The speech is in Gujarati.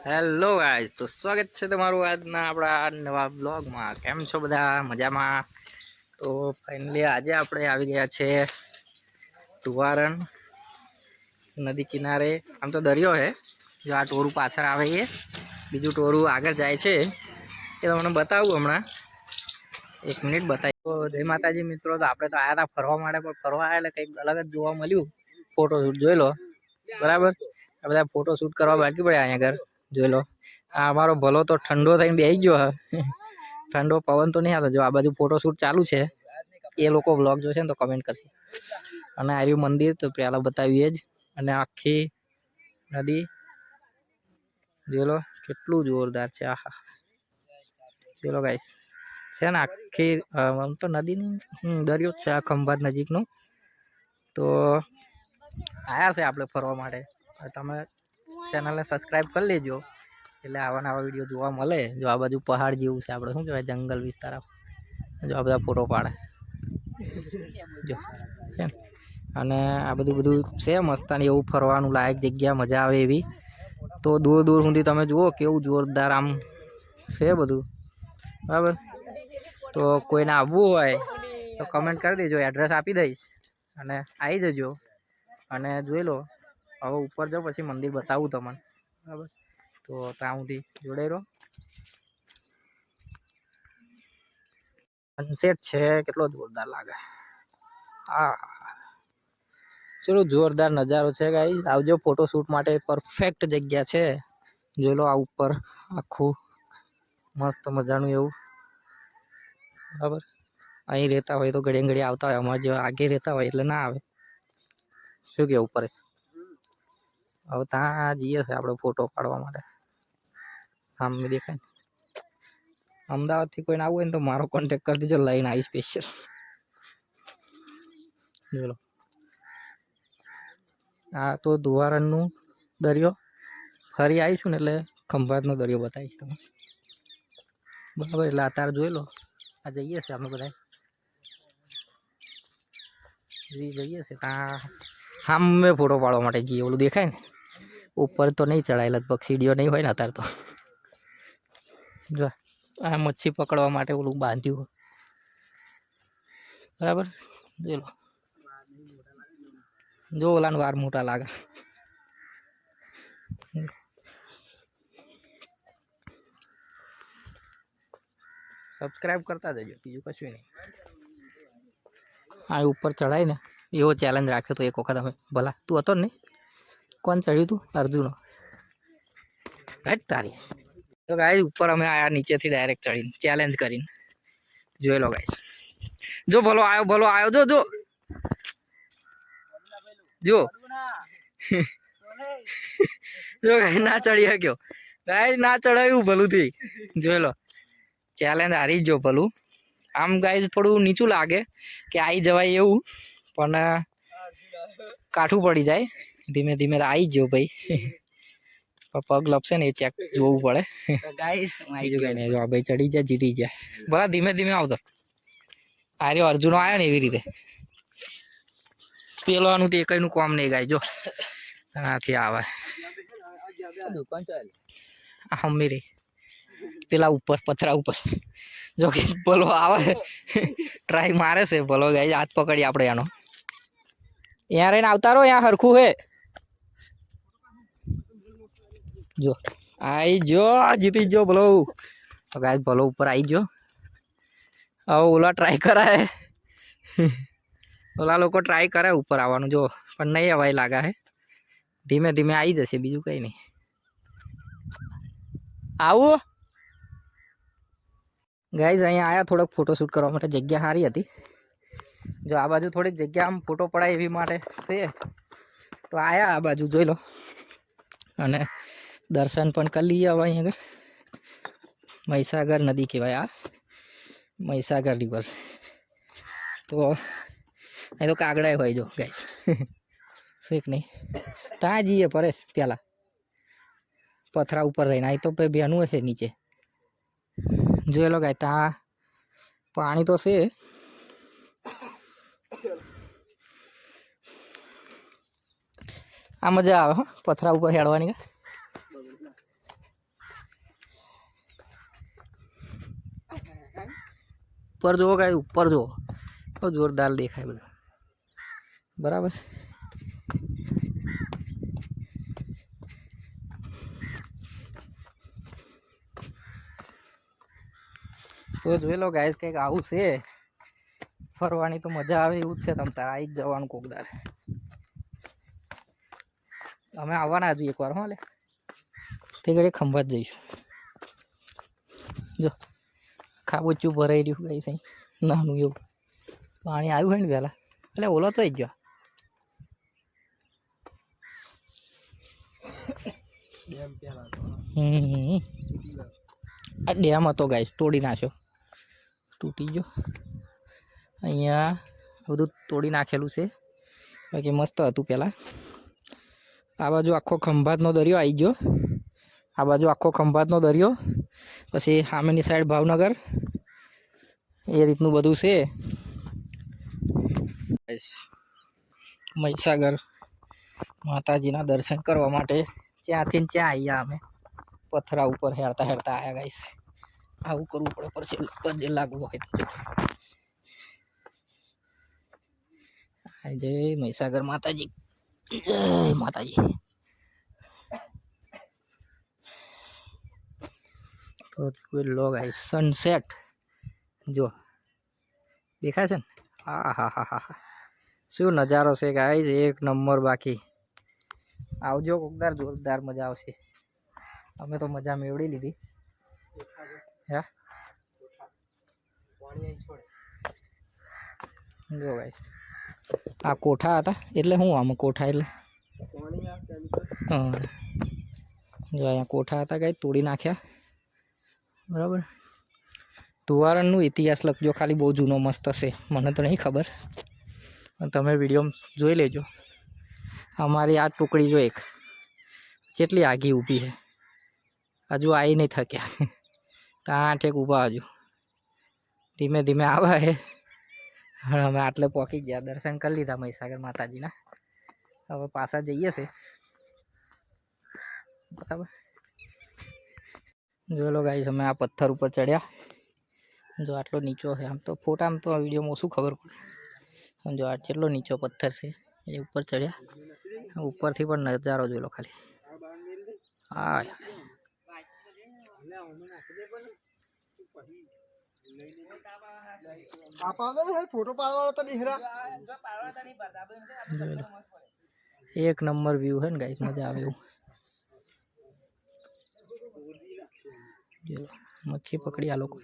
હેલો ગાઈસ, તો સ્વાગત છે તમારું આજના આપણા નવા બ્લોગમાં। કેમ છો બધા? મજામાં? તો ફાઇનલી આજે આપણે આવી ગયા છે તુવારણ નદી કિનારે। આમ તો દરિયો છે, જો આ ટોરું પાછળ આવે છે, બીજું ટોરું આગળ જાય છે, એ તમને બતાવું હમણાં। એક મિનિટ બતાવી। તો જય માતાજી મિત્રો। તો આપણે તો આવ્યા હતા ફરવા માટે, પણ ફરવા આવ્યા એટલે કંઈક અલગ જ જોવા મળ્યું। ફોટો શૂટ જોઈ લો, બરાબર। આ બધા ફોટો શૂટ કરવા બાકી પડ્યા અહીંયા આગળ, જોઈ લો। આ અમારો ભલો તો ઠંડો થઈને બેસી ગયો હે, ઠંડો પવન તો નહીં આવતો। જો આ બાજુ ફોટો શૂટ ચાલુ છે, એ લોકો વ્લોગ જોશે ને તો કમેન્ટ કરશે। અને આ રહ્યું મંદિર, તો પહેલાં બતાવીએ જ। અને આખી નદી જોઈ લો, કેટલું જોરદાર છે। આહા, જોઈ લો ગાઈસ, છે ને આખી આમ તો નદી નહીં, દરિયો જ છે આ ખંભાત નજીકનો। તો આવ્યા છે આપણે ફરવા માટે, તમે ચેનલને સબસ્ક્રાઈબ કરી લેજો, એટલે આવા નવા વિડીયો જોવા મળે। જો આ બાજુ પહાડ જેવું છે, આપણે શું કહેવાય, જંગલ વિસ્તાર। જો આ બધા ફોટો પાડે જો છે, અને આ બધું છે મસ્તાની એવું ફરવાનું લાયક જગ્યા, મજા આવે એવી। તો દૂર દૂર સુધી તમે જુઓ કેવું જોરદાર આમ છે બધું, બરાબર। તો કોઈને આવવું હોય તો કમેન્ટ કરી દેજો, એડ્રેસ આપી દઈશ, અને આવી જજો। અને જોઈ લો, હવે ઉપર જાઓ પછી મંદિર બતાવું તમને, બરાબર। તો ત્યાં સુધી જોડાઈ રહો। સનસેટ છે, કેટલો જોરદાર લાગે। હા, ચલો, જોરદાર નજારો છે ગાઈસ। આવજો ફોટો શૂટ માટે, પરફેક્ટ જગ્યા છે। જોઈ લો આ ઉપર આખું મસ્ત મજાનું એવું, બરાબર। અહીં રહેતા હોય તો ઘડીએ ઘડીએ આવતા હોય, અમારે જેવા આગે રહેતા હોય એટલે ના આવે, શું કેવું ઉપર। હવે ત્યાં જઈએ છે આપણે ફોટો પાડવા માટે। આમ દેખાય ને, અમદાવાદથી કોઈને આવવું હોય ને તો મારો કોન્ટેક્ટ કરી દેજો, લઈને આવી સ્પેશિયલ। જોઈ લો, આ તો તુવારણનું દરિયો, ફરી આવીશું ને એટલે ખંભાતનો દરિયો બતાવીશ તમને, બરાબર। એટલે અત્યારે જોઈ લો, આ જઈએ છે અમે બધા, જઈએ છે ત્યાં સામે ફોટો પાડવા માટે જઈએ। ઓલું દેખાય ને, ઉપર તો નહીં ચડાય, લગભગ સીડીઓ નહીં હોય ને અત્યારે તો। જો આ મચ્છી પકડવા માટે ઓલું બાંધ્યું, બરાબર। જોઈ લો, જો ઓલાને વાર મોટા લાગે। સબસ્ક્રાઈબ કરતા જજો, બીજું કશું નહીં। આ ઉપર ચડાય ને એવો ચેલેન્જ રાખ્યો તો એક વખત અમે, ભલા તું હતો ને, કોણ ચડ્યું તું? અર્જુનો, હેટ તારી। તો ગાઈસ ઉપર અમે આયા નીચેથી ડાયરેક્ટ ચડીને, ચેલેન્જ કરીને, જોઈ લો ગાઈસ। જો ભલો આવ્યો, જો જો જો જો ગાઈસ, ના ચડી શક્યો ગાઈસ, ના ચડાયું ભલું થી। જોઈ લો, ચેલેન્જ હારી ગયો ભલું। આમ ગાઈસ થોડું નીચું લાગે કે આવી જવાય એવું, પણ કાઠું પડી જાય, ધીમે ધીમે આવી ગયો ભાઈ। પગ લપસે ને એ ચેક જોવું પડે ગાઈસ। ભાઈ ચડી જાય, જીતી જાય, બરા ધીમે ધીમે આવતો। આ રહ્યો અર્જુનો આવ્યો ને એવી રીતે, પેલોનું તો એકઈનું કોમ નહીં ગાય, જો આથી આવે હમીરી પેલા ઉપર પથરા ઉપર, જો કે ભલો આવે, ટ્રાય મારે છે ભલો ગાય। હાથ પકડી આપણે એનો, ત્યાં રહીને આવતા રહો, ત્યાં હરખું હે। જો આઈ જો, જીતી ગયો ભલો ગાય, ભલો ઉપર આવી ગયો। હવે ઓલા ટ્રાય કરાય, ઓલા લોકો ટ્રાય કરે ઉપર આવવાનું, જો પણ નહીં અવાય લાગે હે, ધીમે ધીમે આવી જશે, બીજું કંઈ નહીં। આવું ગાઈઝ, અહીંયા આવ્યા થોડોક ફોટો શૂટ કરવા માટે, જગ્યા સારી હતી। જો આ બાજુ થોડીક જગ્યા આમ ફોટો પડાય એવી માટે છે, તો આવ્યા આ બાજુ જોઈ લો, અને દર્શન પણ કરી લઈએ। હવે અહીંયા આગળ મહીસાગર નદી કહેવાય, આ મહીસાગર રિવર। તો અહીં તો કાગડા હોય, જો ગાઈસ, શીખ નહીં, ત્યાં જઈએ પરેશ, પેલા પથરા ઉપર રહીને, અહીં તો ભાઈ બેનું હશે નીચે, જોઈ લો ગાય, ત્યાં પાણી તો છે। આ મજા આવે હો પથરા ઉપર હેડવાની। ઉપર જુઓ ગાઈસ, ઉપર જુઓ તો જોરદાર દેખાય બધું બરાબર. તો જોઈ લો ગાઈસ, કંઈક આવું છે. ફરવાની તો મજા આવે એવું જ છે. તમ તારે આવી જ જવાનું કોકદાર. અમે આવવાના હજુ એકવાર હો લે, તે ઘડી ખંભાત જઈશું. જો ખાબોચું ભરાઈ રહ્યું ગાઈસ, અહીં નાનું એવું પાણી આવ્યું હોય ને વહેલા, એટલે ઓલો તો જ ગયો. આ ડેમ હતો ગાઈસ, તોડી નાખ્યો, તૂટી ગયો. અહીંયા બધું તોડી નાખેલું છે, બાકી મસ્ત હતું પહેલાં. આ બાજુ આખો ખંભાતનો દરિયો આવી ગયો, આ બાજુ આખો ખંભાતનો દરિયો, પછી સામેની સાઈડ ભાવનગર, એ રીતનું બધું છે. મહીસાગર માતાજીના દર્શન કરવા માટે ત્યાંથી ત્યાં આવ્યા અમે. પથરા ઉપર હેરતા હેરતા આવ્યા ગાઈસ. આવું કરવું પડે પછી લાગવું હોય તો. જય મહીસાગર માતાજી, જય માતાજી. તો લો ગાઈસ, સનસેટ જો દેખાય છે ને. હા હા હા હા હા, શું નજારો છે ગાઈસ, એક નંબર. બાકી આવજો કોકદાર, જોરદાર મજા આવશે. અમે તો મજા મેળવી લીધી. હે જો ગાઈસ, આ કોઠા હતા. એટલે હું આમાં કોઠા એટલે હા, જો અહીંયા કોઠા હતા ગાઈસ, તોડી નાખ્યા બરાબર. તુવારણનો ઇતિહાસ લખજો ખાલી, બહુ જૂનો મસ્ત હશે. મને તો નહીં ખબર, તમે વિડીયો જોઈ લેજો. અમારી આ ટુકડી જો એક જેટલી આગી ઊભી છે, હજુ આવી નહીં થક્યા. ત્યાં ઠેક ઊભા હજુ ધીમે ધીમે આવે છે. અમે આટલે પહોંચી ગયા, દર્શન કરી લીધા મહીસાગર માતાજીના. હવે પાછા જઈએ છે બરાબર. જોઈ લો ગાઈસ, અમે આ પથ્થર ઉપર ચડ્યા. જો આટલો નીચો છે. આમ તો ફોટામાં તો આ વિડીયોમાં શું ખબર પડે. જો આ કેટલો નીચો પથ્થર છે, એ ઉપર ચડ્યા. ઉપરથી પણ નજારો જોઈ લો ખાલી. હા ફોટો પાડવાનો તો એક નંબર વ્યૂ છે ને ગાઈસ, મજા આવે એવું. મચ્છી પકડી આ લોકો.